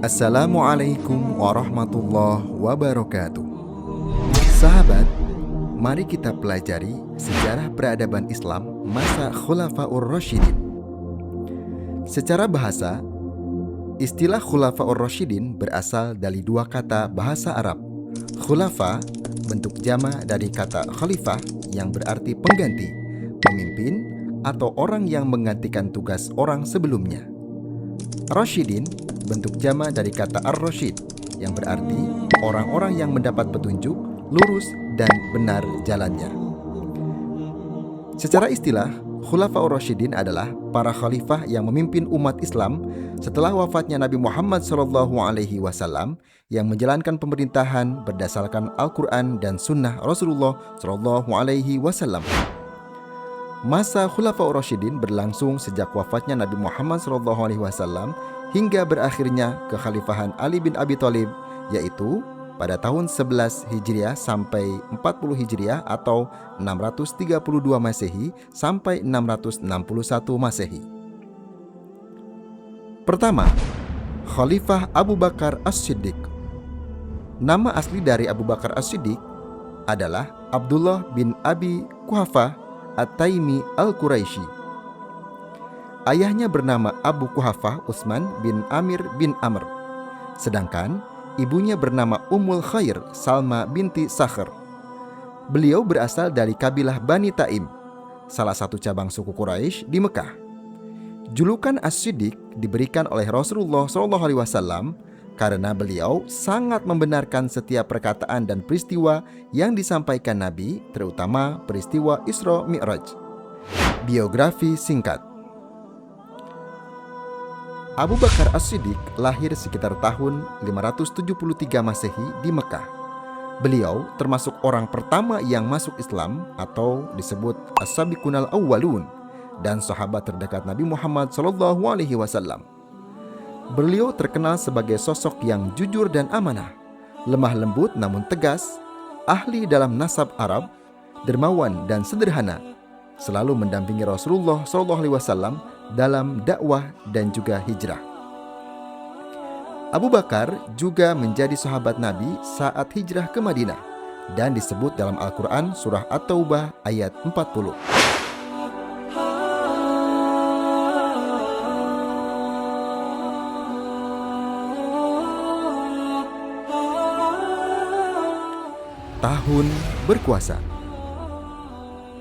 Assalamualaikum warahmatullahi wabarakatuh. Sahabat, mari kita pelajari sejarah peradaban Islam masa Khulafaur Rasyidin. Secara bahasa, istilah Khulafaur Rasyidin berasal dari dua kata bahasa Arab. Khulafa bentuk jama dari kata khalifah yang berarti pengganti, pemimpin, atau orang yang menggantikan tugas orang sebelumnya. Rasyidin bentuk jama dari kata ar-rasyid yang berarti orang-orang yang mendapat petunjuk, lurus dan benar jalannya. Secara istilah, Khulafaur Rasyidin adalah para khalifah yang memimpin umat Islam setelah wafatnya Nabi Muhammad SAW yang menjalankan pemerintahan berdasarkan Al-Quran dan Sunnah Rasulullah SAW. Masa Khulafaur Rasyidin berlangsung sejak wafatnya Nabi Muhammad SAW hingga berakhirnya kekhalifahan Ali bin Abi Thalib, yaitu pada tahun 11 Hijriah sampai 40 Hijriah atau 632 Masehi sampai 661 Masehi. Pertama, Khalifah Abu Bakar As-Siddiq. Nama asli dari Abu Bakar As-Siddiq adalah Abdullah bin Abi Quhafah At-Taimi Al-Quraisy. Ayahnya bernama Abu Quhafah Utsman bin Amir bin Amr, sedangkan ibunya bernama Ummul Khair Salma binti Sakhr. Beliau berasal dari kabilah Bani Taim, salah satu cabang suku Quraisy di Mekah. Julukan As-Siddiq diberikan oleh Rasulullah SAW karena beliau sangat membenarkan setiap perkataan dan peristiwa yang disampaikan Nabi, terutama peristiwa Isra Mi'raj. Biografi singkat. Abu Bakar As-Siddiq lahir sekitar tahun 573 Masehi di Mekah. Beliau termasuk orang pertama yang masuk Islam atau disebut As-Sabiqunal Awwalun dan sahabat terdekat Nabi Muhammad SAW. Beliau terkenal sebagai sosok yang jujur dan amanah, lemah lembut namun tegas, ahli dalam nasab Arab, dermawan dan sederhana, selalu mendampingi Rasulullah SAW dalam dakwah dan juga hijrah. Abu Bakar juga menjadi sahabat Nabi saat hijrah ke Madinah dan disebut dalam Al-Quran surah At-Taubah ayat 40. Tahun berkuasa.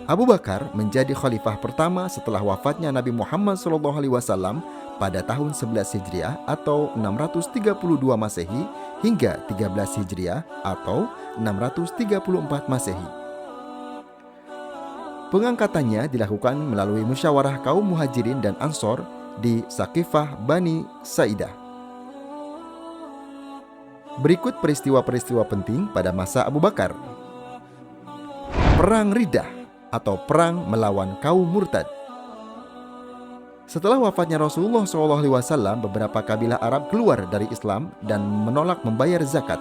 Abu Bakar menjadi khalifah pertama setelah wafatnya Nabi Muhammad SAW pada tahun 11 Hijriah atau 632 Masehi hingga 13 Hijriah atau 634 Masehi. Pengangkatannya dilakukan melalui musyawarah kaum Muhajirin dan Ansor di Saqifah Bani Sa'idah. Berikut peristiwa-peristiwa penting pada masa Abu Bakar. Perang Riddah atau perang melawan kaum murtad. Setelah wafatnya Rasulullah SAW, beberapa kabilah Arab keluar dari Islam dan menolak membayar zakat.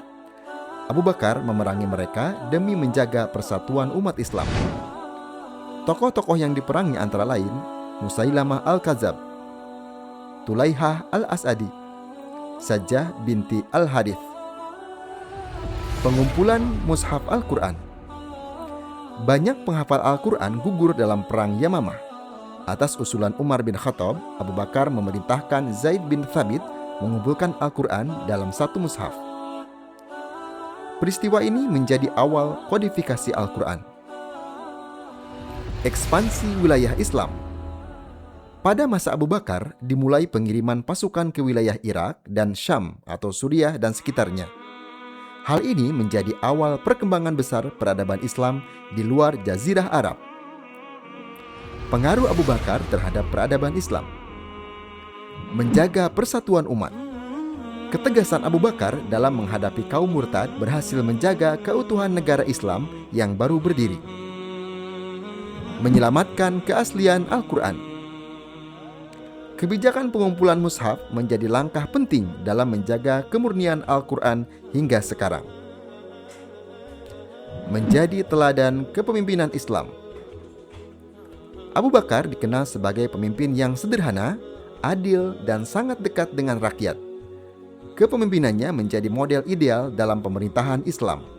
Abu Bakar memerangi mereka demi menjaga persatuan umat Islam. Tokoh-tokoh yang diperangi antara lain Musailamah Al-Kadzab, Tulaihah Al-As'adi, Sajjah binti Al-Harith. Pengumpulan Mushaf Al-Quran. Banyak penghafal Al-Quran gugur dalam perang Yamamah. Atas usulan Umar bin Khattab, Abu Bakar memerintahkan Zaid bin Thabit mengumpulkan Al-Quran dalam satu mushaf. Peristiwa ini menjadi awal kodifikasi Al-Quran. Ekspansi wilayah Islam. Pada masa Abu Bakar dimulai pengiriman pasukan ke wilayah Irak dan Syam atau Suriah dan sekitarnya. Hal ini menjadi awal perkembangan besar peradaban Islam di luar Jazirah Arab. Pengaruh Abu Bakar terhadap peradaban Islam. Menjaga persatuan umat. Ketegasan Abu Bakar dalam menghadapi kaum murtad berhasil menjaga keutuhan negara Islam yang baru berdiri. Menyelamatkan keaslian Al-Quran. Kebijakan pengumpulan mushaf menjadi langkah penting dalam menjaga kemurnian Al-Quran hingga sekarang. Menjadi teladan kepemimpinan Islam. Abu Bakar dikenal sebagai pemimpin yang sederhana, adil, dan sangat dekat dengan rakyat. Kepemimpinannya menjadi model ideal dalam pemerintahan Islam.